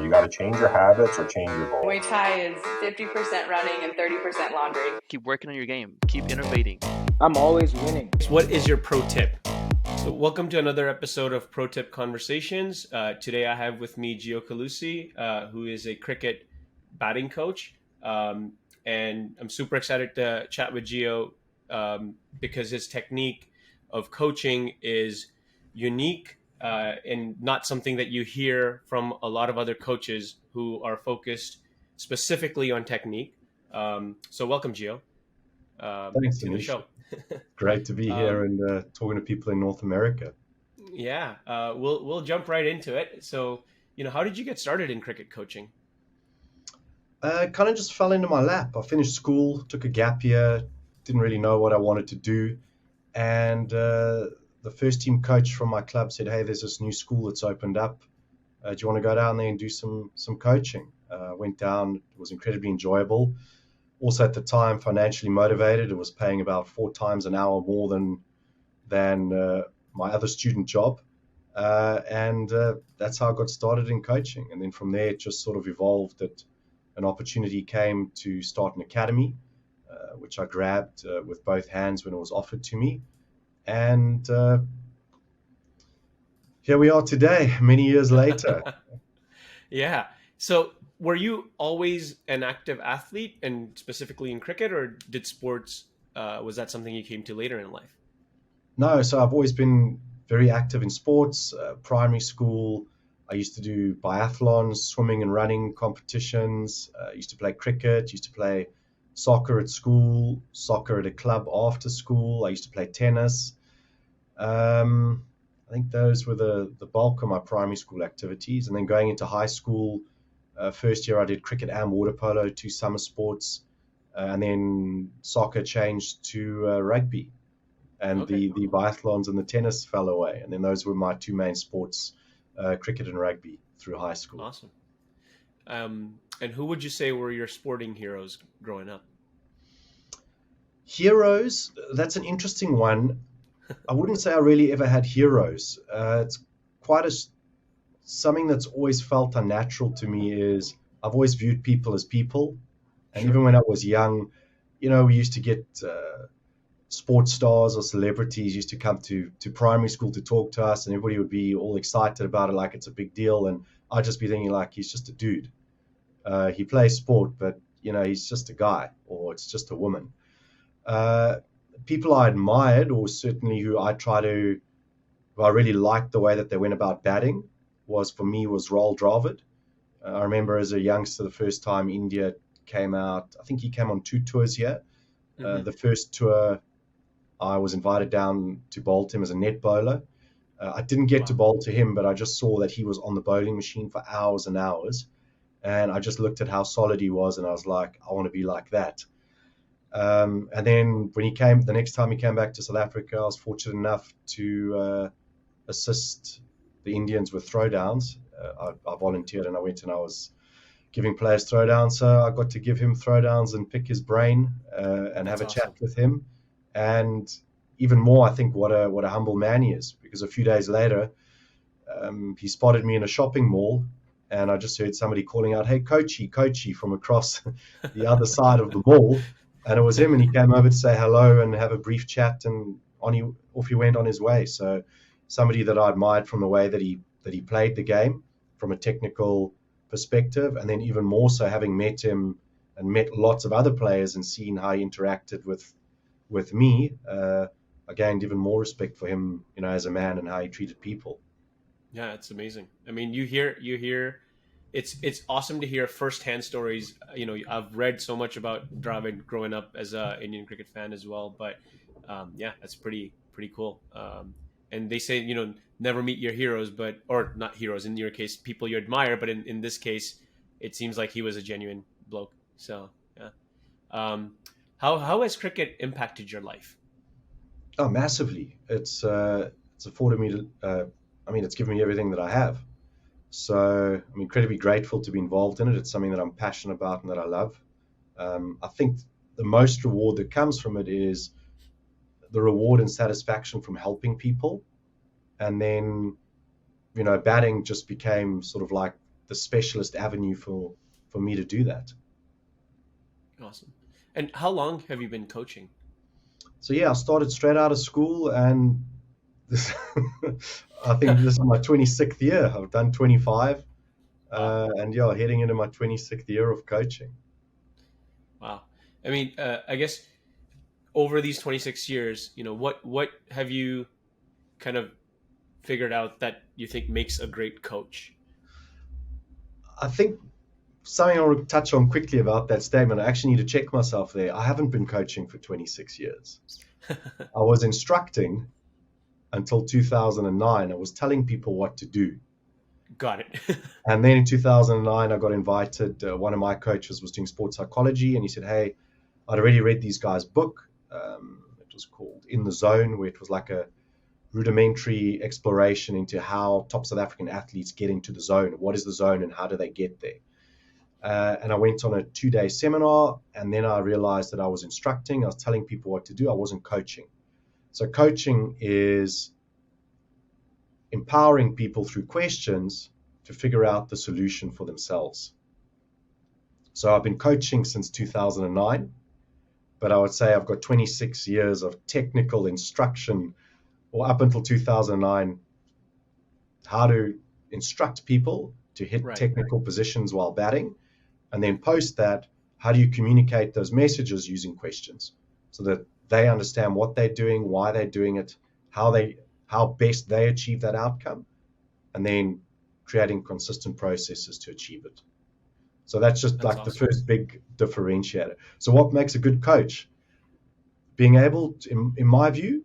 You got to change your habits or change your goals. Muay Thai is 50% running and 30% laundry. Keep working on your game. Keep innovating. I'm always winning. What is your pro tip? So welcome to another episode of Pro Tip Conversations. Today I have with me Gio Colussi, who is a cricket batting coach. And I'm super excited to chat with Gio because his technique of coaching is unique and not something that you hear from a lot of other coaches who are focused specifically on technique. So welcome, Gio, Thanks, to the show. Great to be here and talking to people in North America. Yeah, we'll jump right into it. So, how did you get started in cricket coaching? Kind of just fell into my lap. I finished school, took a gap year, didn't really know what I wanted to do. And the first team coach from my club said, "Hey, there's this new school that's opened up. Do you want to go down there and do some coaching?" Went down. It was incredibly enjoyable. Also at the time, financially motivated. It was paying about 4 times an hour more than my other student job. And that's how I got started in coaching. And then from there, it just sort of evolved that an opportunity came to start an academy, which I grabbed with both hands when it was offered to me. And here we are today, many years later. Yeah. So were you always an active athlete, and specifically in cricket, or did sports, was that something you came to later in life? No, so I've always been very active in sports. Primary school, I used to do biathlons, swimming and running competitions. Used to play cricket, used to play soccer at school, soccer at a club after school. I used to play tennis. I think those were the bulk of my primary school activities. And then going into high school, first year I did cricket and water polo, 2 summer sports. And then soccer changed to rugby. And Okay. the biathlons and the tennis fell away. And then those were my 2 main sports, cricket and rugby, through high school. Awesome. And who would you say were your sporting heroes growing up? Heroes, that's an interesting one. I wouldn't say I really ever had heroes. It's quite something that's always felt unnatural to me is I've always viewed people as people. And Sure. even when I was young, we used to get sports stars or celebrities used to come to primary school to talk to us, and everybody would be all excited about it like it's a big deal. And I'd just be thinking like, he's just a dude. He plays sport, but, he's just a guy, or it's just a woman. People I admired, or certainly who I really liked the way that they went about batting, was Rahul Dravid. I remember as a youngster, the first time India came out, I think he came on 2 tours here. Mhm. The first tour, I was invited down to bowl to him as a net bowler. I didn't get to bowl to him, but I just saw that he was on the bowling machine for hours and hours. And I just looked at how solid he was, and I was like, I want to be like that. And then the next time he came back to South Africa, I was fortunate enough to assist the Indians with throwdowns. I volunteered and I went and I was giving players throwdowns. So I got to give him throwdowns and pick his brain and have a That's chat awesome. with him. And even more, I think what a humble man he is, because a few days later, he spotted me in a shopping mall, and I just heard somebody calling out, "Hey, coachy," from across the other side of the mall. And it was him, and he came over to say hello and have a brief chat, and off he went on his way. So somebody that I admired from the way that he played the game from a technical perspective, and then even more so having met him and met lots of other players and seen how he interacted with me, I gained even more respect for him, as a man and how he treated people. Yeah, it's amazing. I mean, you hear, it's awesome to hear firsthand stories. I've read so much about Dravid growing up as a Indian cricket fan as well, but yeah, that's pretty cool. And they say, never meet your heroes, or not heroes in your case, people you admire, but in this case, it seems like he was a genuine bloke. So yeah. How has cricket impacted your life? Oh, massively. It's afforded me to, it's given me everything that I have. So I'm incredibly grateful to be involved in it. It's something that I'm passionate about and that I love. I think the most reward that comes from it is the reward and satisfaction from helping people. And then, batting just became sort of like the specialist avenue for me to do that. Awesome. And how long have you been coaching? So yeah, I started straight out of school, and this, I think this is my 26th year. I've done 25, and yeah, heading into my 26th year of coaching. Wow. I mean, I guess over these 26 years, what have you kind of figured out that you think makes a great coach? I think something I want to touch on quickly about that statement, I actually need to check myself there. I haven't been coaching for 26 years. I was instructing until 2009. I was telling people what to do. Got it. And then in 2009, I got invited. One of my coaches was doing sports psychology, and he said, hey, I'd already read these guys' book. It was called In the Zone, where it was like a rudimentary exploration into how top South African athletes get into the zone. What is the zone and how do they get there? And I went on a 2-day seminar, and then I realized that I was instructing. I was telling people what to do. I wasn't coaching. So coaching is empowering people through questions to figure out the solution for themselves. So I've been coaching since 2009, but I would say I've got 26 years of technical instruction, or up until 2009, how to instruct people to hit technical positions while batting. And then post that, how do you communicate those messages using questions so that they understand what they're doing, why they're doing it, how best they achieve that outcome, and then creating consistent processes to achieve it. So that's like awesome. The first big differentiator. So what makes a good coach? Being able to, in my view,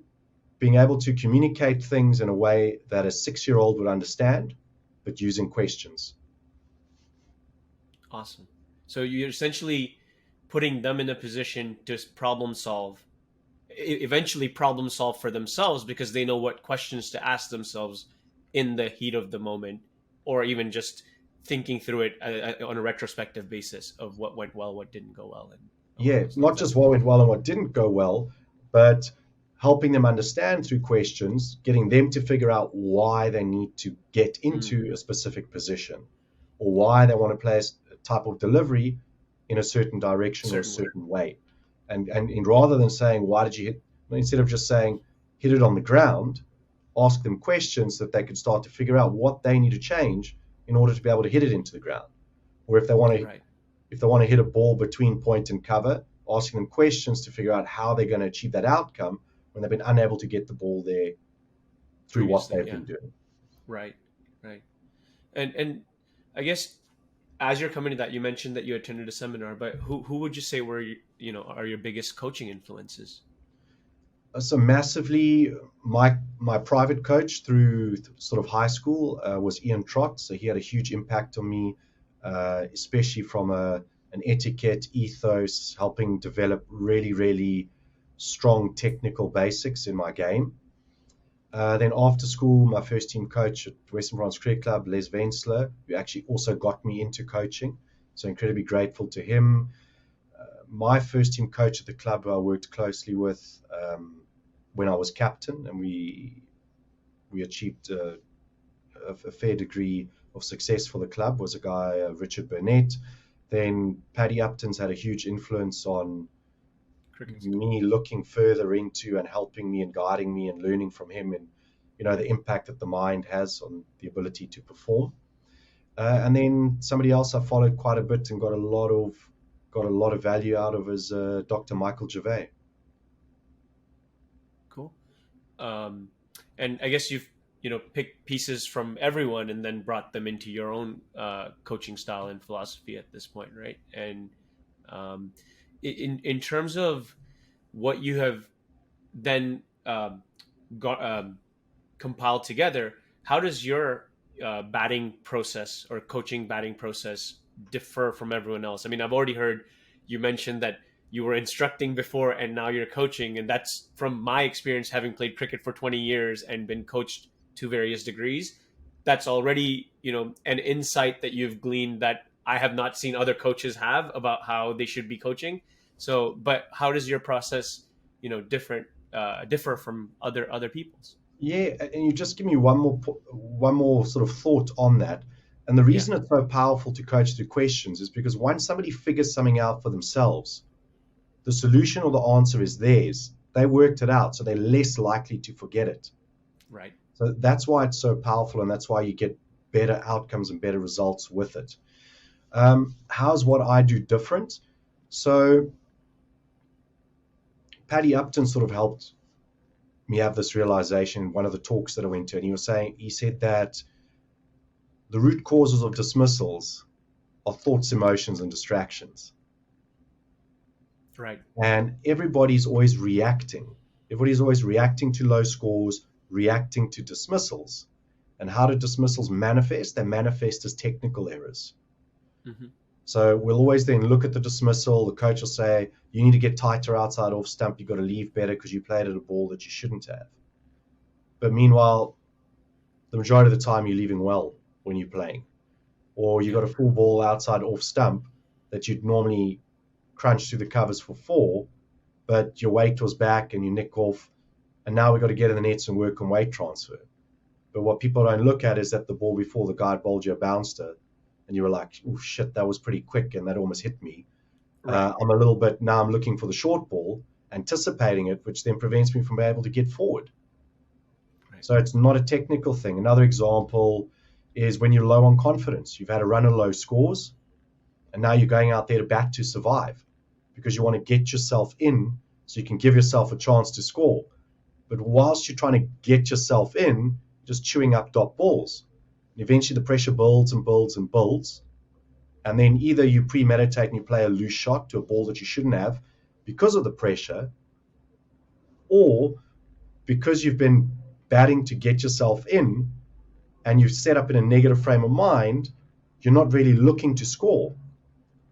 being able to communicate things in a way that a 6-year-old would understand, but using questions. Awesome. So you're essentially putting them in a position to problem solve, eventually problem solve for themselves, because they know what questions to ask themselves in the heat of the moment, or even just thinking through it on a retrospective basis of what went well, what didn't go well. And not just what went well and what didn't go well, but helping them understand through questions, getting them to figure out why they need to get into a specific position, or why they want to play a type of delivery in a certain direction or a certain way. And rather than saying, why did you hit, instead of just saying, hit it on the ground, ask them questions that they could start to figure out what they need to change in order to be able to hit it into the ground. Or if they want to hit a ball between point and cover, asking them questions to figure out how they're going to achieve that outcome when they've been unable to get the ball there through what they've been doing. Right. And I guess as you're coming to that, you mentioned that you attended a seminar, but who would you say were are your biggest coaching influences? So massively, my private coach through sort of high school was Ian Trott. So he had a huge impact on me, especially from an etiquette ethos, helping develop really, really strong technical basics in my game. Then after school, my first team coach at Western France Cricket Club, Les Vensler, who actually also got me into coaching. So incredibly grateful to him. My first team coach at the club who I worked closely with when I was captain, and we achieved a fair degree of success for the club, was a guy, Richard Burnett. Then Paddy Upton's had a huge influence on me looking further into and helping me and guiding me and learning from him, and the impact that the mind has on the ability to perform. And then somebody else I followed quite a bit and got a lot of value out of is Dr. Michael Gervais. Cool. And I guess you've picked pieces from everyone and then brought them into your own coaching style and philosophy at this point, right? And in terms of what you have then compiled together, how does your batting process or coaching batting process differ from everyone else? I mean, I've already heard you mention that you were instructing before and now you're coaching, and that's from my experience having played cricket for 20 years and been coached to various degrees. That's already an insight that you've gleaned that I have not seen other coaches have about how they should be coaching. So, but how does your process, differ from other people's? Yeah, and you just give me one more sort of thought on that. And the reason it's so powerful to coach through questions is because once somebody figures something out for themselves, the solution or the answer is theirs. They worked it out, so they're less likely to forget it. Right. So that's why it's so powerful, and that's why you get better outcomes and better results with it. How's what I do different? So Paddy Upton sort of helped me have this realization in one of the talks that I went to, and he said that the root causes of dismissals are thoughts, emotions, and distractions. Right. And everybody's always reacting. Everybody's always reacting to low scores, reacting to dismissals. And how do dismissals manifest? They manifest as technical errors. Mm-hmm. So we'll always then look at the dismissal. The coach will say, you need to get tighter outside off stump. You've got to leave better because you played at a ball that you shouldn't have. But meanwhile, the majority of the time you're leaving well when you're playing. Or you got a full ball outside off stump that you'd normally crunch through the covers for 4, but your weight was back and you nick off, and now we've got to get in the nets and work on weight transfer. But what people don't look at is that the ball before the guy bowled you a bouncer, and you were like, oh shit, that was pretty quick and that almost hit me. Right. Now I'm looking for the short ball, anticipating it, which then prevents me from being able to get forward. Right. So it's not a technical thing. Another example is when you're low on confidence. You've had a run of low scores, and now you're going out there to bat to survive because you want to get yourself in so you can give yourself a chance to score. But whilst you're trying to get yourself in, just chewing up dot balls. And eventually the pressure builds and builds and builds. And then either you premeditate and you play a loose shot to a ball that you shouldn't have because of the pressure, or because you've been batting to get yourself in and you've set up in a negative frame of mind, you're not really looking to score.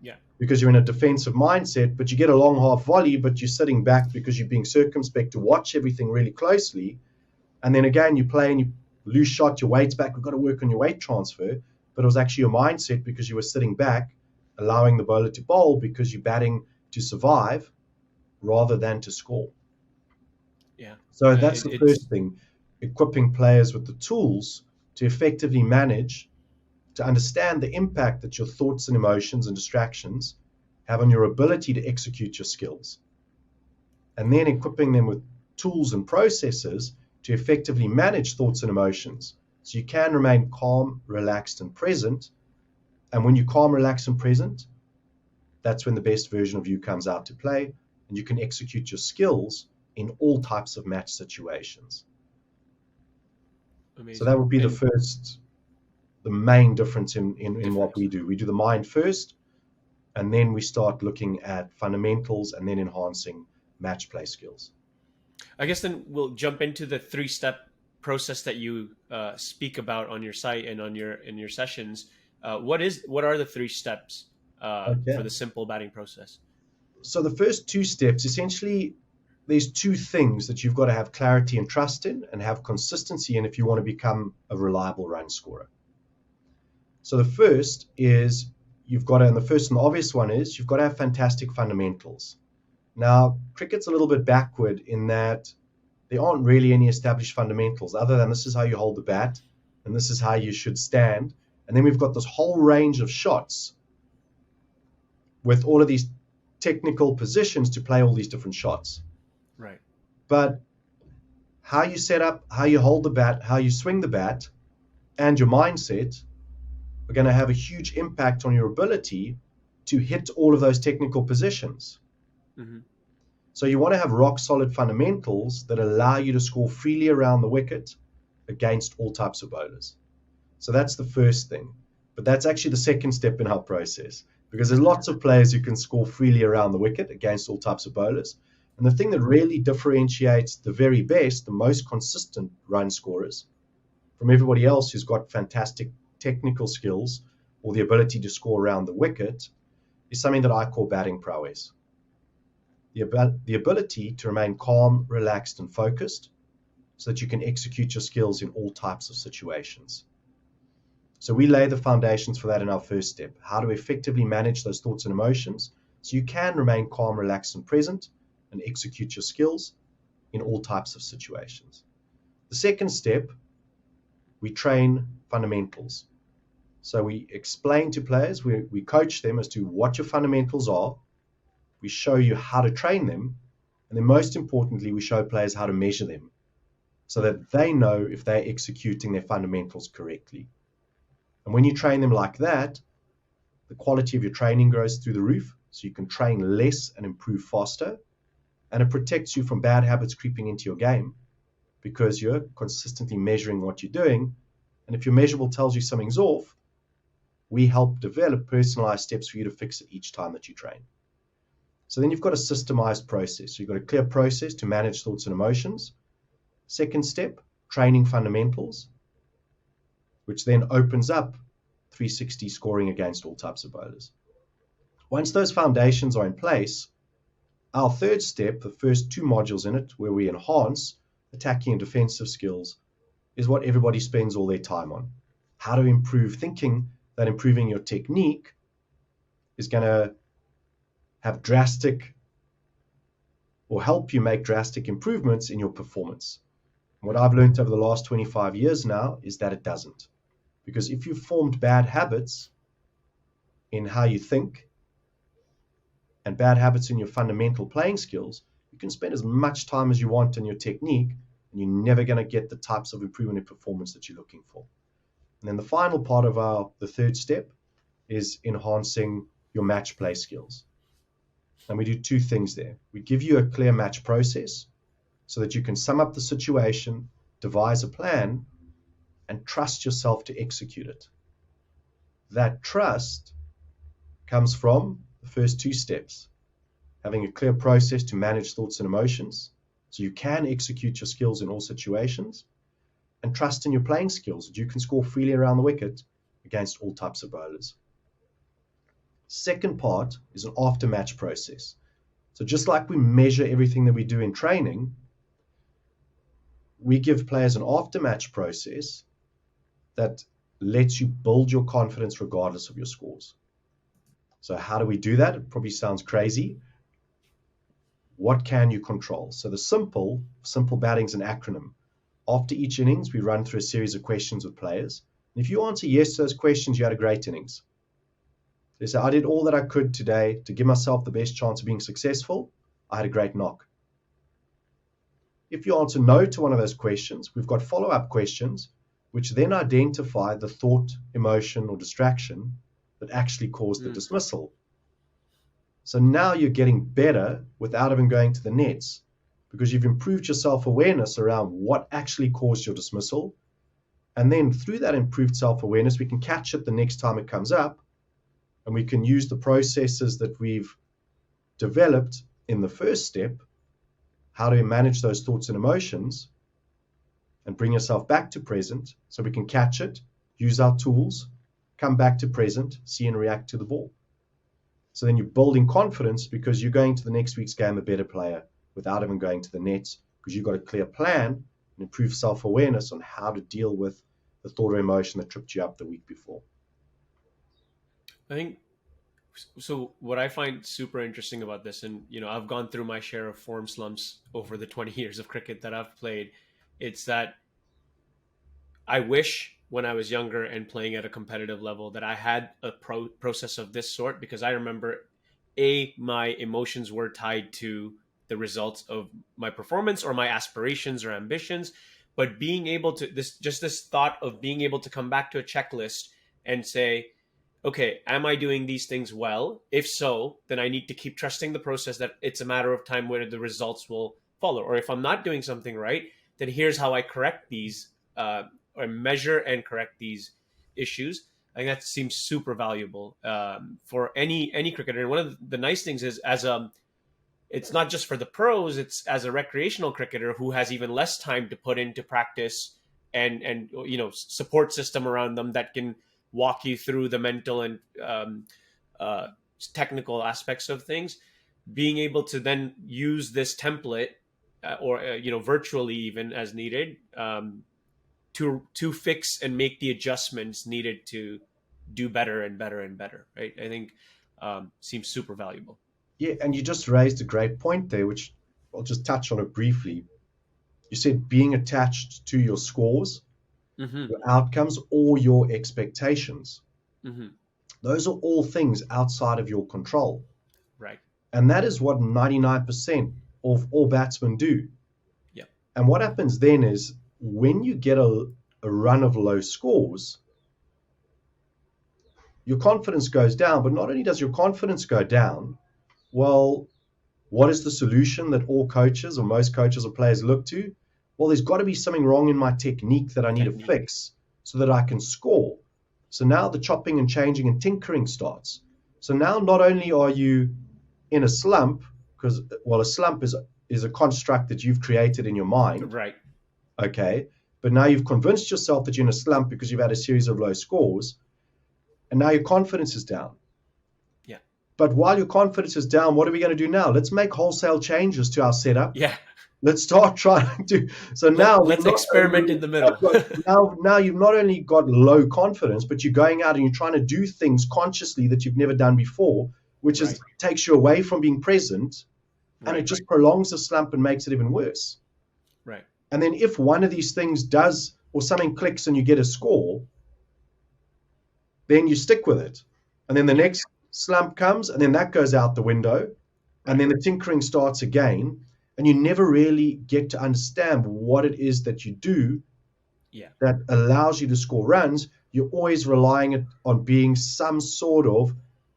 Yeah. Because you're in a defensive mindset, but you get a long half volley, but you're sitting back because you're being circumspect to watch everything really closely. And then again, you play and you lose shot, your weight's back, we've got to work on your weight transfer. But it was actually your mindset because you were sitting back, allowing the bowler to bowl because you're batting to survive rather than to score. Yeah. So that's the first thing, equipping players with the tools to effectively manage, to understand the impact that your thoughts and emotions and distractions have on your ability to execute your skills. And then equipping them with tools and processes to effectively manage thoughts and emotions. So you can remain calm, relaxed, and present. And when you're calm, relaxed, and present, that's when the best version of you comes out to play, and you can execute your skills in all types of match situations. Amazing. So that would be the main difference in what we do. We do the mind first, and then we start looking at fundamentals and then enhancing match play skills. I guess then we'll jump into the 3-step process that you speak about on your site and in your sessions. What are the 3 steps for the simple batting process? So the first 2 steps, essentially, there's 2 things that you've got to have clarity and trust in and have consistency in if you want to become a reliable run scorer. So the first is and the first and the obvious one is you've got to have fantastic fundamentals. Now, cricket's a little bit backward in that there aren't really any established fundamentals other than this is how you hold the bat and this is how you should stand. And then we've got this whole range of shots with all of these technical positions to play all these different shots. Right. But how you set up, how you hold the bat, how you swing the bat, and your mindset are going to have a huge impact on your ability to hit all of those technical positions. Mm-hmm. So you want to have rock solid fundamentals that allow you to score freely around the wicket against all types of bowlers. So that's the first thing. But that's actually the second step in our process, because there's lots of players who can score freely around the wicket against all types of bowlers. And the thing that really differentiates the very best, the most consistent run scorers from everybody else who's got fantastic technical skills or the ability to score around the wicket is something that I call batting prowess. The ability to remain calm, relaxed, and focused so that you can execute your skills in all types of situations. So we lay the foundations for that in our first step, how to effectively manage those thoughts and emotions so you can remain calm, relaxed, and present and execute your skills in all types of situations. The second step, we train fundamentals. So we explain to players, we coach them as to what your fundamentals are. We show you how to train them. And then most importantly, we show players how to measure them so that they know if they're executing their fundamentals correctly. And when you train them like that, the quality of your training goes through the roof. So you can train less and improve faster. And it protects you from bad habits creeping into your game because you're consistently measuring what you're doing. And if your measurable tells you something's off, we help develop personalized steps for you to fix it each time that you train. So then you've got a systemized process. So you've got a clear process to manage thoughts and emotions. Second step, training fundamentals, which then opens up 360 scoring against all types of bowlers. Once those foundations are in place, our third step, the first two modules in it, where we enhance attacking and defensive skills, is what everybody spends all their time on. How to improve, thinking that improving your technique is going to have drastic or help you make drastic improvements in your performance. And what I've learned over the last 25 years now is that it doesn't. Because if you've formed bad habits in how you think and bad habits in your fundamental playing skills, you can spend as much time as you want on your technique and you're never going to get the types of improvement in performance that you're looking for. And then the final part of the third step is enhancing your match play skills. And we do two things there. We give you a clear match process so that you can sum up the situation, devise a plan, and trust yourself to execute it. That trust comes from the first two steps, having a clear process to manage thoughts and emotions so you can execute your skills in all situations, and trust in your playing skills that you can score freely around the wicket against all types of bowlers. Second part is an after-match process. So just like we measure everything that we do in training, we give players an after-match process that lets you build your confidence regardless of your scores. So how do we do that? It probably sounds crazy. What can you control? So the simple batting is an acronym. After each innings, we run through a series of questions with players. And if you answer yes to those questions, you had a great innings. They say, I did all that I could today to give myself the best chance of being successful. I had a great knock. If you answer no to one of those questions, we've got follow-up questions, which then identify the thought, emotion, or distraction that actually caused the dismissal. So now you're getting better without even going to the nets because you've improved your self-awareness around what actually caused your dismissal. And then through that improved self-awareness, we can catch it the next time it comes up. And we can use the processes that we've developed in the first step, how to manage those thoughts and emotions, and bring yourself back to present so we can catch it, use our tools, come back to present, see and react to the ball. So then you're building confidence because you're going to the next week's game a better player without even going to the nets because you've got a clear plan and improved self-awareness on how to deal with the thought or emotion that tripped you up the week before. I think so. What I find super interesting about this, and I've gone through my share of form slumps over the 20 years of cricket that I've played. It's that I wish when I was younger and playing at a competitive level that I had a process of this sort, because I remember my emotions were tied to the results of my performance or my aspirations or ambitions. But being able to this thought of being able to come back to a checklist and say, okay, am I doing these things well? If so, then I need to keep trusting the process that it's a matter of time where the results will follow. Or if I'm not doing something right, then here's how I correct these or measure and correct these issues. I think that seems super valuable for any cricketer. And one of the nice things is it's not just for the pros, it's as a recreational cricketer who has even less time to put into practice and support system around them that can walk you through the mental and technical aspects of things. Being able to then use this template or virtually even as needed to fix and make the adjustments needed to do better and better and better, right? I think seems super valuable. Yeah, and you just raised a great point there, which I'll just touch on it briefly. You said being attached to your scores, your outcomes, or your expectations. Mm-hmm. Those are all things outside of your control. Right. And that is what 99% of all batsmen do. Yeah. And what happens then is when you get a run of low scores, your confidence goes down. But not only does your confidence go down, well, what is the solution that all coaches or most coaches or players look to? Well, there's got to be something wrong in my technique that I need to fix so that I can score. So now the chopping and changing and tinkering starts. So now not only are you in a slump, because, well, a slump is a construct that you've created in your mind. Right. Okay. But now you've convinced yourself that you're in a slump because you've had a series of low scores. And now your confidence is down. Yeah. But while your confidence is down, what are we going to do now? Let's make wholesale changes to our setup. Yeah. Let's start trying to. So now let's experiment in the middle. now you've not only got low confidence, but you're going out and you're trying to do things consciously that you've never done before, which is takes you away from being present, and it just prolongs the slump and makes it even worse. Right. And then if one of these things does, or something clicks and you get a score, then you stick with it. And then the next slump comes, and then that goes out the window, and then the tinkering starts again, and you never really get to understand what it is that you do that allows you to score runs. You're always relying on being some sort of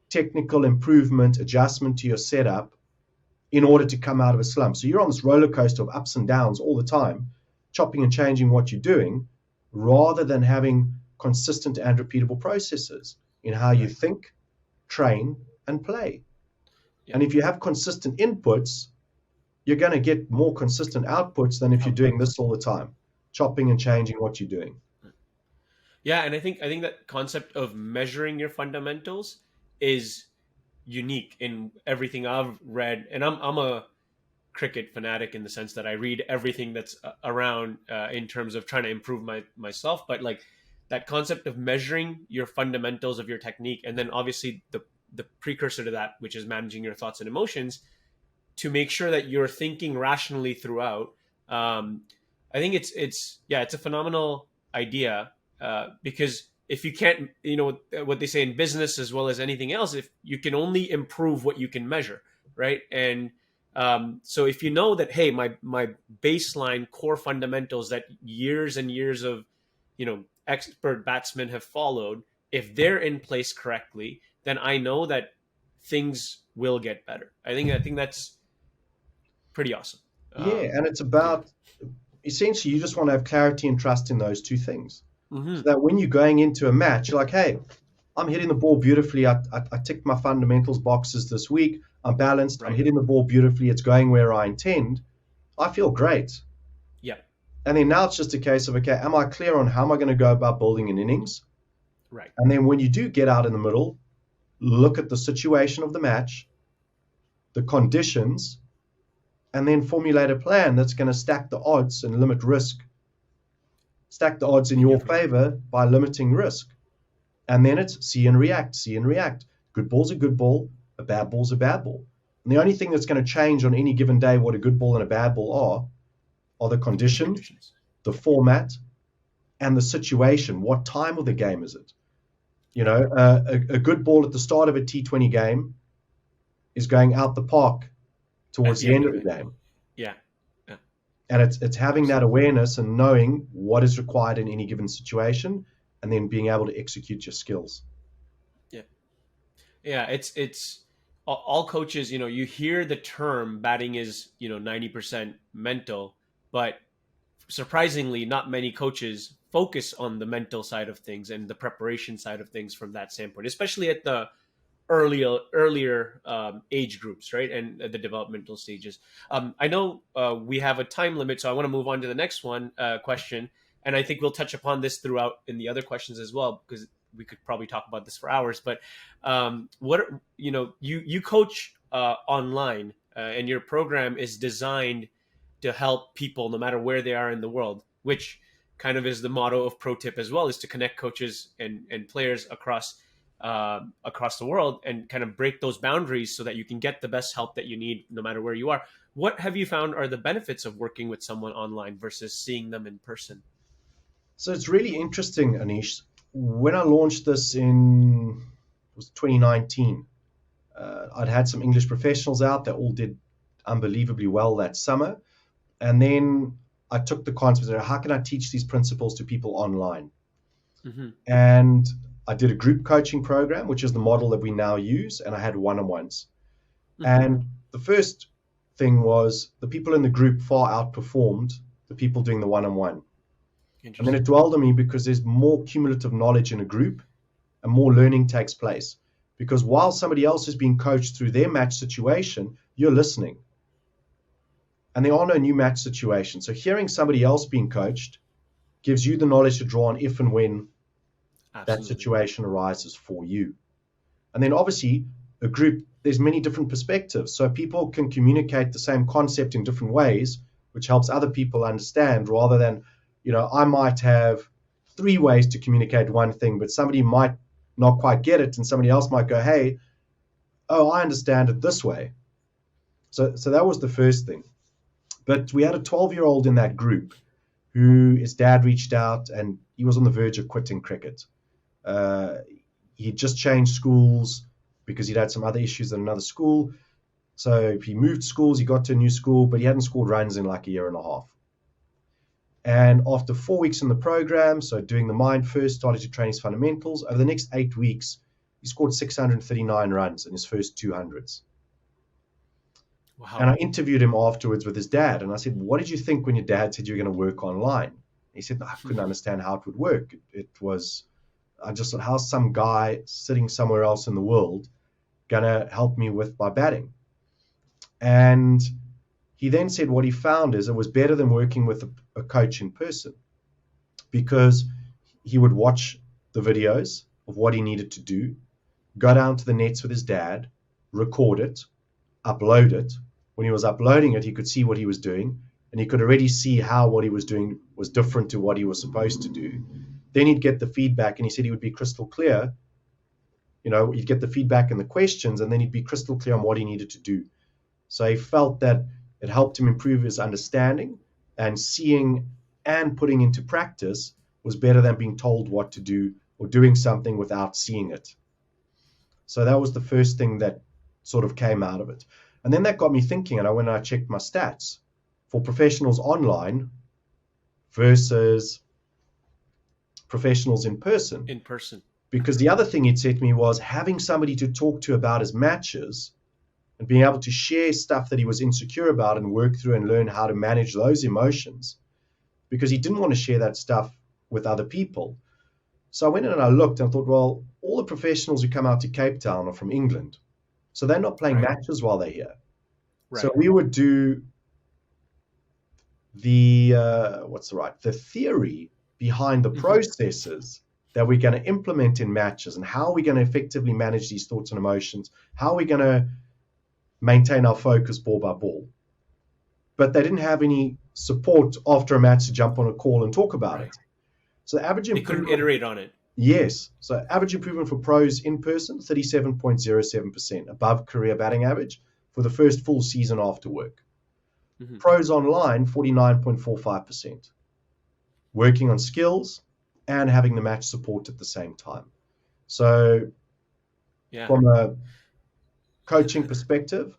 technical improvement, adjustment to your setup in order to come out of a slump. So you're on this roller coaster of ups and downs all the time, chopping and changing what you're doing, rather than having consistent and repeatable processes in how you think, train, and play. Yeah. And if you have consistent inputs, you're going to get more consistent outputs than if you're doing this all the time, chopping and changing what you're doing. Yeah, and I think that concept of measuring your fundamentals is unique in everything I've read. And I'm a cricket fanatic in the sense that I read everything that's around in terms of trying to improve myself. But like that concept of measuring your fundamentals of your technique, and then obviously the precursor to that, which is managing your thoughts and emotions, to make sure that you're thinking rationally throughout. I think it's a phenomenal idea because if you can't, what they say in business as well as anything else, if you can only improve what you can measure, right? And so if you know that, hey, my baseline core fundamentals that years and years of, expert batsmen have followed, if they're in place correctly, then I know that things will get better. I think that's pretty awesome. And it's about essentially you just want to have clarity and trust in those two things. Mm-hmm. So that when you're going into a match, you're like, hey, I'm hitting the ball beautifully. I ticked my fundamentals boxes this week. I'm balanced. Right. I'm hitting the ball beautifully. It's going where I intend. I feel great. Yeah. And then now it's just a case of, okay, am I clear on how am I going to go about building an innings? Right. And then when you do get out in the middle, look at the situation of the match, the conditions, and then formulate a plan that's going to stack the odds and limit risk. Stack the odds in your favor by limiting risk. And then it's see and react. Good ball's a good ball, a bad ball's a bad ball. And the only thing that's going to change on any given day what a good ball and a bad ball are the conditions, the format, and the situation. What time of the game is it? A good ball at the start of a T20 game is going out the park towards the end of the game. Yeah. And it's having that awareness and knowing what is required in any given situation and then being able to execute your skills. Yeah, it's all coaches, you hear the term batting is, 90% mental, but surprisingly not many coaches focus on the mental side of things and the preparation side of things from that standpoint, especially at the earlier age groups, right? And the developmental stages. I know we have a time limit, so I want to move on to the next question. And I think we'll touch upon this throughout in the other questions as well, because we could probably talk about this for hours. But you coach online, and your program is designed to help people no matter where they are in the world, which kind of is the motto of Protip as well, is to connect coaches and players across the world and kind of break those boundaries so that you can get the best help that you need no matter where you are. What have you found are the benefits of working with someone online versus seeing them in person? So it's really interesting, Anish. when I launched this it was 2019, I'd had some English professionals out that all did unbelievably well that summer. And then I took the concept of how can I teach these principles to people online? Mm-hmm. And I did a group coaching program, which is the model that we now use, and I had one-on-ones. Mm-hmm. And the first thing was the people in the group far outperformed the people doing the one-on-one. And then it dwelled on me because there's more cumulative knowledge in a group and more learning takes place. Because while somebody else is being coached through their match situation, you're listening. And there are no new match situations. So hearing somebody else being coached gives you the knowledge to draw on if and when that situation arises for you. And then obviously a group, there's many different perspectives. So people can communicate the same concept in different ways, which helps other people understand rather than, I might have 3 ways to communicate one thing, but somebody might not quite get it. And somebody else might go, hey, I understand it this way. So that was the first thing. But we had a 12-year-old in that group who his dad reached out and he was on the verge of quitting cricket. He'd just changed schools because he'd had some other issues at another school. So he moved schools, he got to a new school, but he hadn't scored runs in like a year and a half. And after 4 weeks in the program, so doing the mind first, started to train his fundamentals. Over the next 8 weeks, he scored 639 runs in his first 200s. Wow. And I interviewed him afterwards with his dad. And I said, what did you think when your dad said you were going to work online? He said, I couldn't understand how it would work. I just thought, how's some guy sitting somewhere else in the world going to help me with my batting? And he then said what he found is it was better than working with a coach in person because he would watch the videos of what he needed to do, go down to the nets with his dad, record it, upload it. When he was uploading it, he could see what he was doing, and he could already see how what he was doing was different to what he was supposed to do. Then he'd get the feedback, and he said he would be crystal clear. He'd get the feedback and the questions, and then he'd be crystal clear on what he needed to do. So he felt that it helped him improve his understanding, and seeing and putting into practice was better than being told what to do or doing something without seeing it. So that was the first thing that sort of came out of it. And then that got me thinking, and I went and I checked my stats for professionals online versus professionals in person. In person. Because the other thing he'd said to me was having somebody to talk to about his matches and being able to share stuff that he was insecure about and work through and learn how to manage those emotions, because he didn't want to share that stuff with other people. So I went in and I looked and I thought, well, all the professionals who come out to Cape Town are from England. So they're not playing matches while they're here. Right. So we would do the theory behind the processes that we're going to implement in matches and how we're going to effectively manage these thoughts and emotions, how we're going to maintain our focus ball by ball. But they didn't have any support after a match to jump on a call and talk about it. So the average improvement, they couldn't iterate on it. Yes. So average improvement for pros in person, 37.07%, above career batting average for the first full season after work. Mm-hmm. Pros online, 49.45%. Working on skills and having the match support at the same time. So from a coaching perspective,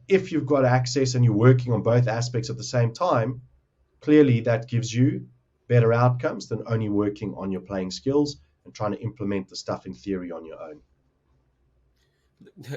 if you've got access and you're working on both aspects at the same time, clearly that gives you better outcomes than only working on your playing skills and trying to implement the stuff in theory on your own.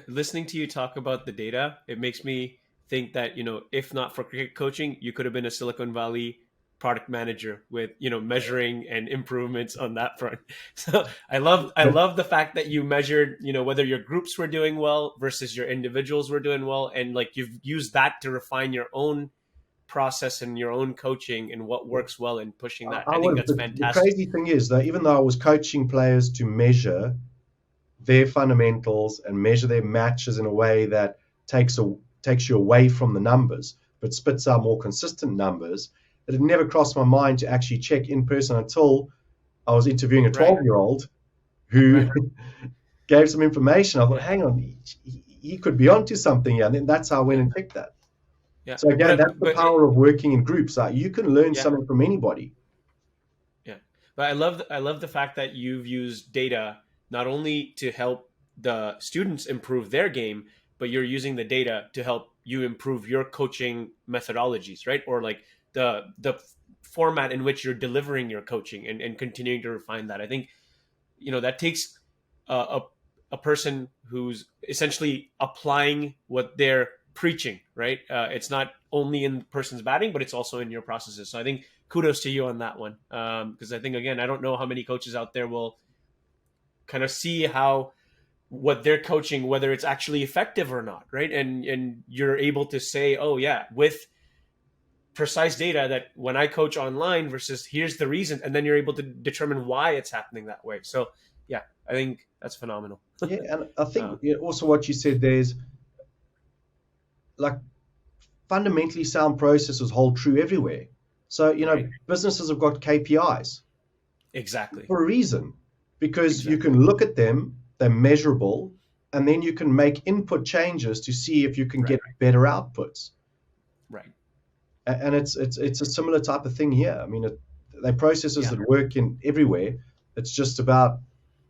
Listening to you talk about the data, it makes me think that, if not for cricket coaching, you could have been a Silicon Valley product manager with, measuring and improvements on that front. So I love the fact that you measured, whether your groups were doing well versus your individuals were doing well. And like, you've used that to refine your own process and your own coaching and what works well in pushing that. I think that's fantastic. The crazy thing is that even though I was coaching players to measure their fundamentals and measure their matches in a way that takes you away from the numbers, but spits out more consistent numbers, it had never crossed my mind to actually check in person until I was interviewing a 12-year-old who gave some information. I thought, hang on, he could be onto something here. And then that's how I went and checked that. Yeah. So again, that's the power of working in groups. You can learn something from anybody. Yeah. But I love the fact that you've used data not only to help the students improve their game, but you're using the data to help you improve your coaching methodologies, right? Or like the format in which you're delivering your coaching, and continuing to refine that. I think, that takes a person who's essentially applying what they're preaching, right? It's not only in the person's batting, but it's also in your processes. So I think kudos to you on that one. Because I think, again, I don't know how many coaches out there will kind of see how what they're coaching, whether it's actually effective or not, right? And you're able to say, oh yeah, with precise data, that when I coach online versus here's the reason, and then you're able to determine why it's happening that way. So yeah, I think that's phenomenal. Yeah, and I think also what you said there is, like, fundamentally sound processes hold true everywhere. So, Right. businesses have got KPIs Exactly. for a reason, because you can look at them, they're measurable, and then you can make input changes to see if you can get better outputs. Right. And it's a similar type of thing here. I mean, they're processes that work in everywhere. It's just about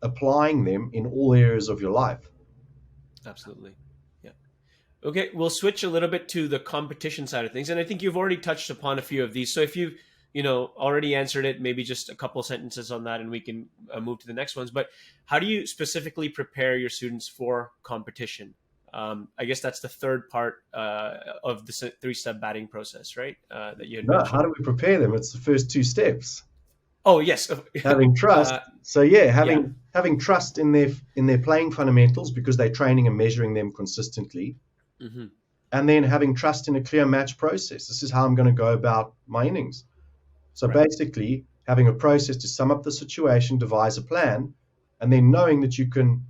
applying them in all areas of your life. Absolutely. Yeah. Okay, we'll switch a little bit to the competition side of things, and I think you've already touched upon a few of these. So if you've already answered it, maybe just a couple sentences on that, and we can move to the next ones. But how do you specifically prepare your students for competition? I guess that's the third part of the three-step batting process, right? That you had No, mentioned. how do we prepare them? It's the first two steps. Oh yes, Having trust. So having trust in their playing fundamentals, because they're training and measuring them consistently, Mm-hmm. and then having trust in a clear match process. This is how I'm going to go about my innings. So basically, having a process to sum up the situation, devise a plan, and then knowing that you can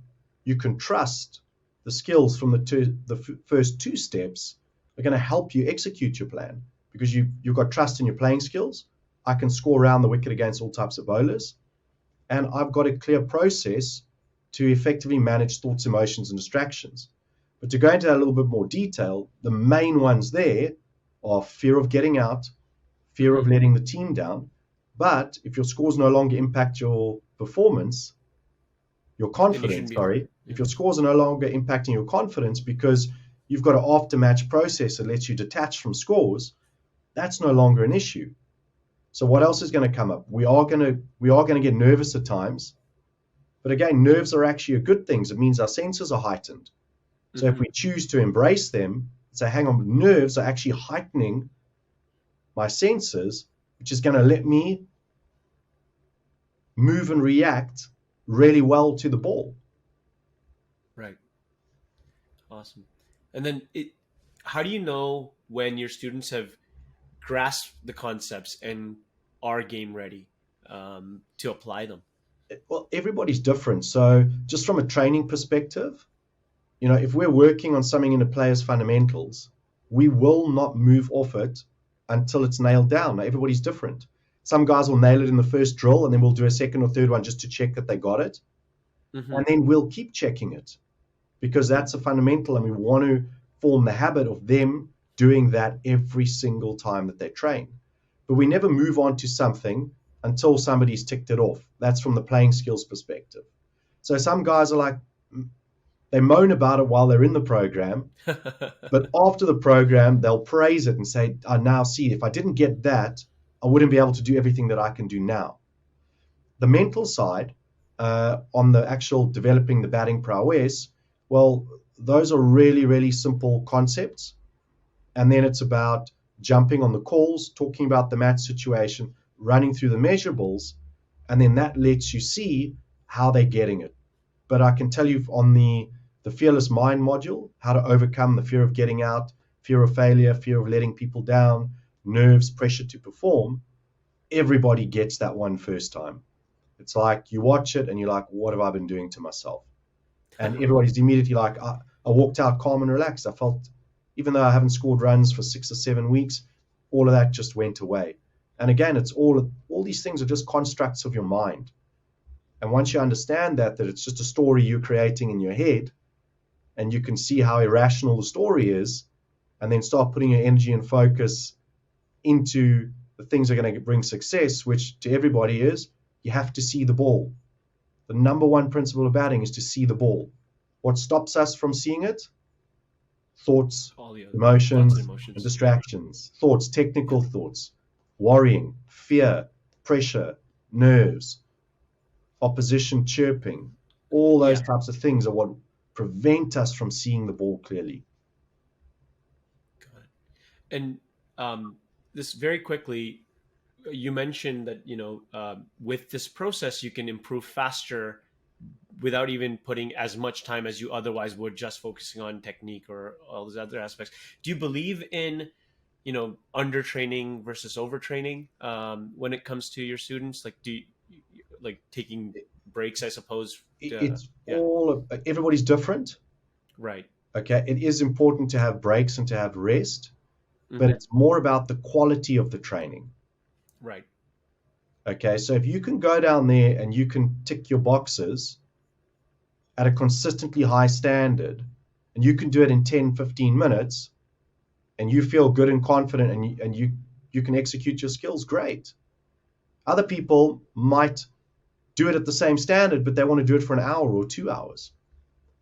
trust the skills from the first two steps are going to help you execute your plan, because you've got trust in your playing skills. I can score around the wicket against all types of bowlers, and I've got a clear process to effectively manage thoughts, emotions, and distractions. But to go into that a little bit more detail, the main ones there are fear of getting out, fear of letting the team down. But if your scores no longer impact your performance, your confidence, if your scores are no longer impacting your confidence because you've got an after-match process that lets you detach from scores, that's no longer an issue. So what else is going to come up? We are going to get nervous at times. But again, nerves are actually a good thing. It means our senses are heightened. So if we choose to embrace them, say, hang on, nerves are actually heightening my senses, which is going to let me move and react really well to the ball. Right. Awesome. And then how do you know when your students have grasped the concepts and are game ready to apply them? Well, everybody's different. So just from a training perspective, if we're working on something in a player's fundamentals, we will not move off it until it's nailed down. Now, everybody's different. Some guys will nail it in the first drill, and then we'll do a second or third one just to check that they got it. Mm-hmm. And then we'll keep checking it, because that's a fundamental, and we want to form the habit of them doing that every single time that they train. But we never move on to something until somebody's ticked it off. That's from the playing skills perspective. So some guys are like, they moan about it while they're in the program, but after the program, they'll praise it and say, I now see, if I didn't get that, I wouldn't be able to do everything that I can do now. The mental side, on the actual developing the batting prowess, well, those are really, really simple concepts. And then it's about jumping on the calls, talking about the match situation, running through the measurables, and then that lets you see how they're getting it. But I can tell you on the Fearless Mind module, how to overcome the fear of getting out, fear of failure, fear of letting people down, nerves, pressure to perform, everybody gets that one first time. It's like you watch it and you're like, what have I been doing to myself? And everybody's immediately like, I walked out calm and relaxed. I felt, even though I haven't scored runs for 6 or 7 weeks, all of that just went away. And again, it's all these things are just constructs of your mind. And once you understand that it's just a story you're creating in your head, and you can see how irrational the story is, and then start putting your energy and focus into the things that are going to bring success, which to everybody is you have to see the ball. The number one principle of batting is to see the ball. What stops us from seeing it? Thoughts, All the other emotions, thoughts and and emotions. distractions. Thoughts, technical thoughts, worrying, fear, pressure, nerves, opposition chirping. All those types of things are what prevent us from seeing the ball clearly. And this very quickly, you mentioned that with this process you can improve faster without even putting as much time as you otherwise would, just focusing on technique or all those other aspects. Do you believe in undertraining versus overtraining when it comes to your students? Like, do you like taking breaks, I suppose? It's Yeah. Everybody's different. Right. Okay, it is important to have breaks and to have rest, but Mhm. it's more about the quality of the training. Right. Okay, so if you can go down there and you can tick your boxes at a consistently high standard, and you can do it in 10, 15 minutes, and you feel good and confident, and you can execute your skills, great. Other people might do it at the same standard, but they want to do it for an hour or 2 hours.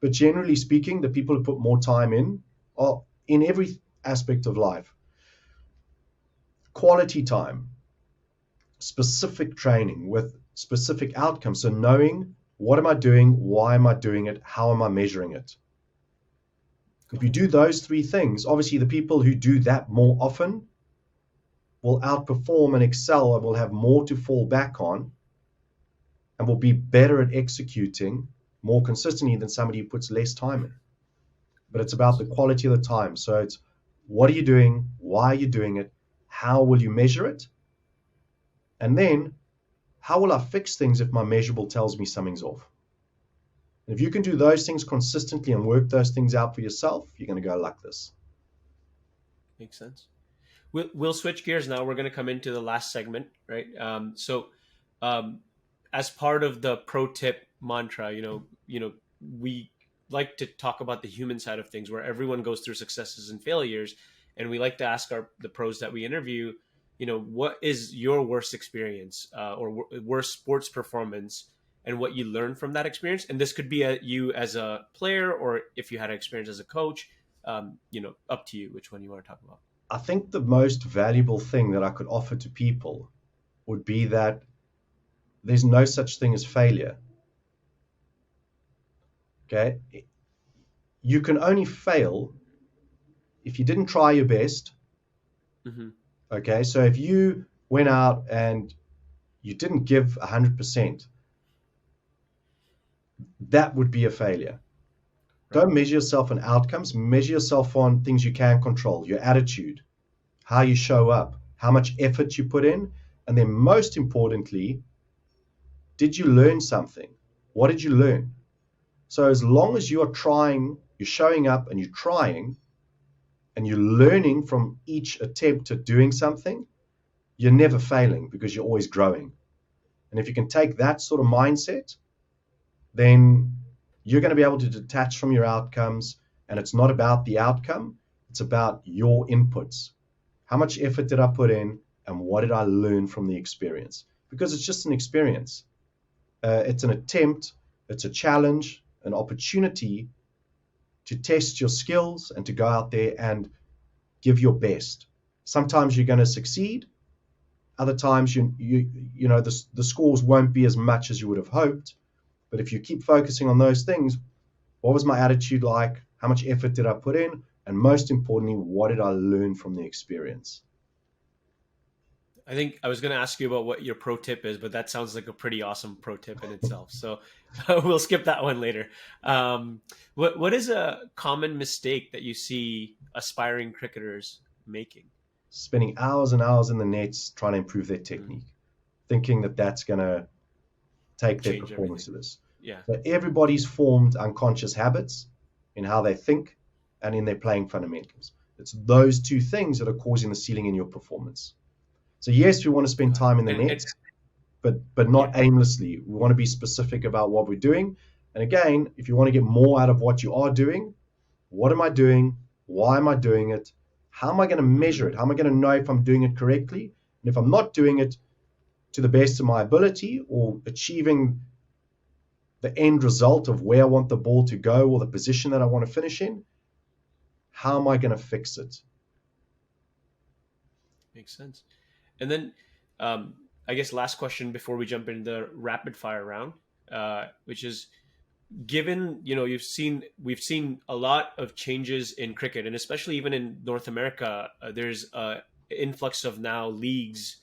But generally speaking, the people who put more time in are in every aspect of life. Quality time, specific training with specific outcomes. So knowing, what am I doing? Why am I doing it? How am I measuring it? If you do those three things, obviously the people who do that more often will outperform and excel and will have more to fall back on and will be better at executing more consistently than somebody who puts less time in. But it's about the quality of the time. So it's, what are you doing? Why are you doing it? How will you measure it? And then, how will I fix things if my measurable tells me something's off? And if you can do those things consistently and work those things out for yourself, you're going to go like this. Makes sense. We'll switch gears now. We're going to come into the last segment, right? As part of the pro tip mantra, we like to talk about the human side of things, where everyone goes through successes and failures, and we like to ask the pros that we interview, what is your worst experience or worst sports performance, and what you learned from that experience. And this could be you as a player, or if you had an experience as a coach. Up to you which one you want to talk about. I think the most valuable thing that I could offer to people would be that there's no such thing as failure. Okay? You can only fail if you didn't try your best. Mm-hmm. Okay? So if you went out and you didn't give 100%, that would be a failure. Right. Don't measure yourself on outcomes. Measure yourself on things you can control, your attitude, how you show up, how much effort you put in, and then most importantly, did you learn something? What did you learn? So as long as you are trying, you're showing up and you're trying, and you're learning from each attempt at doing something, you're never failing because you're always growing. And if you can take that sort of mindset, then you're going to be able to detach from your outcomes, and it's not about the outcome, it's about your inputs. How much effort did I put in, and what did I learn from the experience? Because it's just an experience. It's an attempt, it's a challenge, an opportunity to test your skills and to go out there and give your best. Sometimes you're going to succeed. Other times, the scores won't be as much as you would have hoped. But if you keep focusing on those things, what was my attitude like? How much effort did I put in? And most importantly, what did I learn from the experience? I think I was going to ask you about what your pro tip is, but that sounds like a pretty awesome pro tip in itself. So we'll skip that one later. What is a common mistake that you see aspiring cricketers making? Spending hours and hours in the nets trying to improve their technique, thinking that that's going to take their performance to this. Yeah. So everybody's formed unconscious habits in how they think and in their playing fundamentals. It's those two things that are causing the ceiling in your performance. So yes, we want to spend time in the nets, but not aimlessly. We want to be specific about what we're doing. And again, if you want to get more out of what you are doing, what am I doing? Why am I doing it? How am I going to measure it? How am I going to know if I'm doing it correctly? And if I'm not doing it, to the best of my ability or achieving the end result of where I want the ball to go or the position that I want to finish in, how am I going to fix it? Makes sense. And then I guess last question before we jump into the rapid fire round, which is, given we've seen a lot of changes in cricket, and especially even in North America, there's influx of now leagues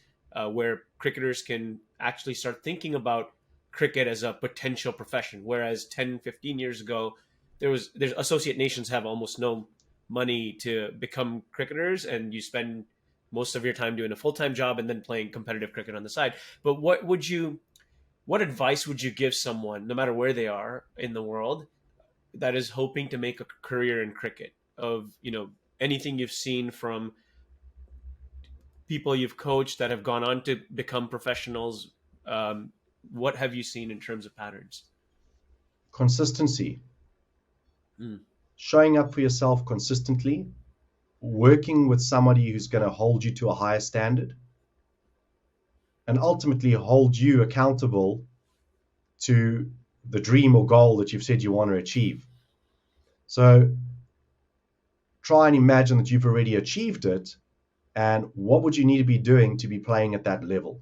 where cricketers can actually start thinking about cricket as a potential profession, whereas 10-15 years ago there's associate nations have almost no money to become cricketers, and you spend most of your time doing a full-time job and then playing competitive cricket on the side. But what advice would you give someone, no matter where they are in the world, that is hoping to make a career in cricket? Of anything you've seen from people you've coached that have gone on to become professionals, what have you seen in terms of patterns? Consistency. Showing up for yourself consistently, working with somebody who's going to hold you to a higher standard, and ultimately hold you accountable to the dream or goal that you've said you want to achieve. So try and imagine that you've already achieved it, and what would you need to be doing to be playing at that level?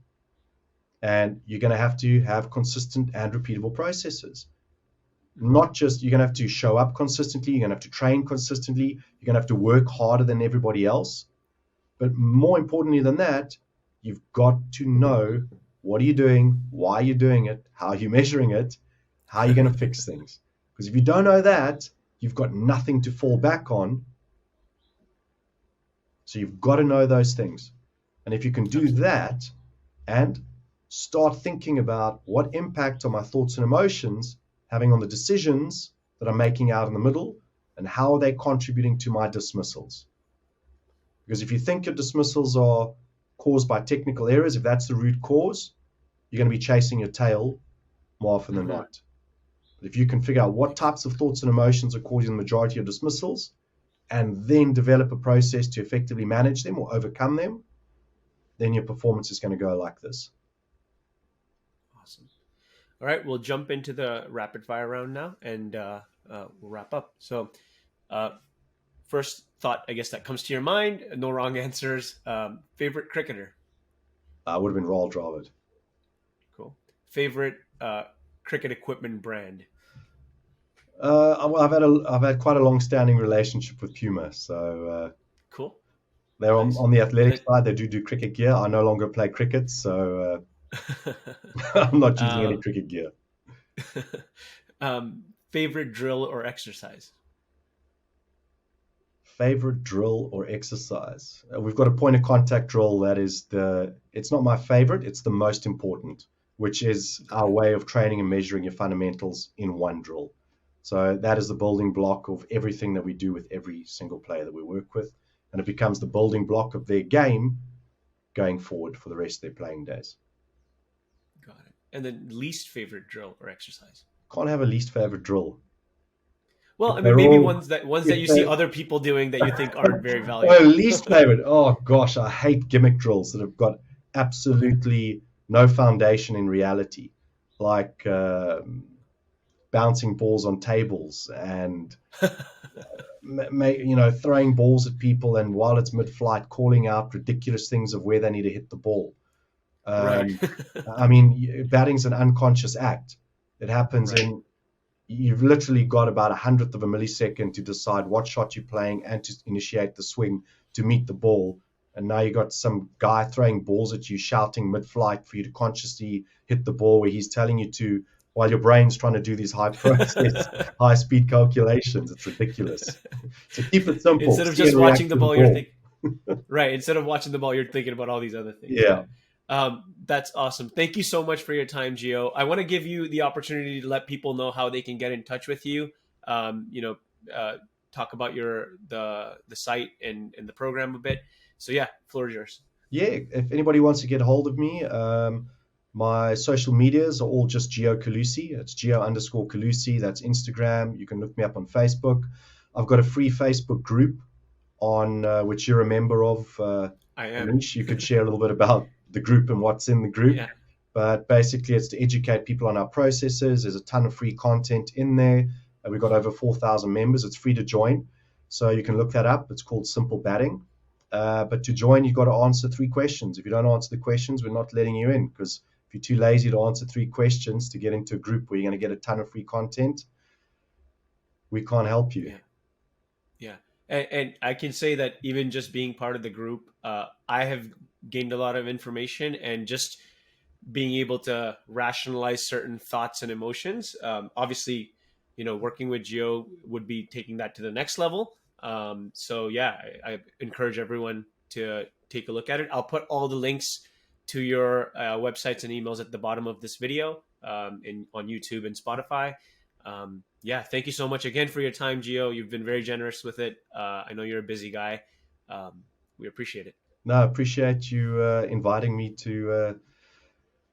And you're going to have consistent and repeatable processes. Not just you're going to have to show up consistently, you're going to have to train consistently, you're going to have to work harder than everybody else. But more importantly than that, you've got to know, what are you doing, why are you doing it, how are you measuring it, how are you going to fix things? Because if you don't know that, you've got nothing to fall back on. So you've got to know those things. And if you can do that and start thinking about what impact are my thoughts and emotions having on the decisions that I'm making out in the middle, and how are they contributing to my dismissals? Because if you think your dismissals are caused by technical errors, if that's the root cause, you're going to be chasing your tail more often than not. But if you can figure out what types of thoughts and emotions are causing the majority of dismissals, and then develop a process to effectively manage them or overcome them, then your performance is going to go like this. Awesome. All right, we'll jump into the rapid fire round now, and we'll wrap up. So first thought, I guess, that comes to your mind, no wrong answers. Favorite cricketer? Would have been Roald Dravid. Cool. Favorite cricket equipment brand? Well, I've had quite a long-standing relationship with Puma, so cool. They're Nice. on the athletic side. They do cricket gear. I no longer play cricket, so I'm not using any cricket gear. Favorite drill or exercise? Favorite drill or exercise? We've got a point of contact drill that is it's not my favorite, it's the most important, which is our way of training and measuring your fundamentals in one drill. So that is the building block of everything that we do with every single player that we work with. And it becomes the building block of their game going forward for the rest of their playing days. Got it. And then least favorite drill or exercise? Can't have a least favorite drill. Well, I mean, maybe ones that you see other people doing that you think aren't very valuable. Oh, least favorite. Oh gosh, I hate gimmick drills that have got absolutely no foundation in reality, like bouncing balls on tables and throwing balls at people, and while it's mid-flight, calling out ridiculous things of where they need to hit the ball. Right. I mean, batting's an unconscious act. It happens in. You've literally got about 100th of a millisecond to decide what shot you're playing and to initiate the swing to meet the ball. And now you got some guy throwing balls at you, shouting mid-flight for you to consciously hit the ball where he's telling you to, while your brain's trying to do these high-speed calculations. It's ridiculous. So keep it simple. Instead of just watching the ball, you're thinking. Right. Instead of watching the ball, you're thinking about all these other things. Yeah. That's awesome. Thank you so much for your time, Gio. I want to give you the opportunity to let people know how they can get in touch with you. Talk about the site and the program a bit. So yeah, floor is yours. Yeah, if anybody wants to get a hold of me, my social medias are all just Gio Colussi. It's Gio_Colussi. That's Instagram. You can look me up on Facebook. I've got a free Facebook group on which you're a member of. I am. You could share a little bit about the group and what's in the group. Yeah. But basically, it's to educate people on our processes. There's a ton of free content in there. We've got over 4,000 members. It's free to join. So you can look that up. It's called Simple Batting. But to join, you've got to answer 3 questions. If you don't answer the questions, we're not letting you in, because if you're too lazy to answer 3 questions to get into a group where you're going to get a ton of free content, we can't help you. Yeah. And I can say that even just being part of the group, I have gained a lot of information, and just being able to rationalize certain thoughts and emotions. Obviously, working with Gio would be taking that to the next level. So yeah, I encourage everyone to take a look at it. I'll put all the links to your websites and emails at the bottom of this video, on YouTube and Spotify. Yeah, thank you so much again for your time, Gio. You've been very generous with it. I know you're a busy guy. We appreciate it. No, I appreciate you inviting me to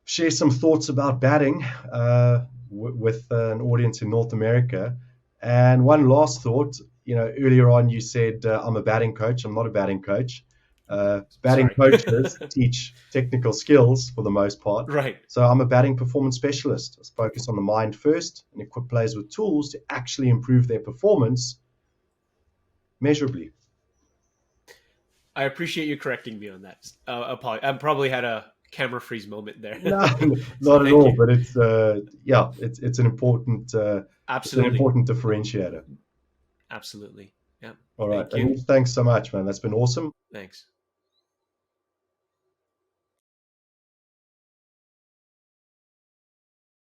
share some thoughts about batting with an audience in North America. And one last thought, earlier on you said I'm a batting coach. I'm not a batting coach. Batting coaches teach technical skills for the most part. Right. So I'm a batting performance specialist. I focus on the mind first and equip players with tools to actually improve their performance measurably. I appreciate you correcting me on that. I probably had a camera freeze moment there. No, not at all. But it's it's an important absolutely, it's an important differentiator. Absolutely. Yeah. All right. Thank you. Thanks so much, man. That's been awesome. Thanks.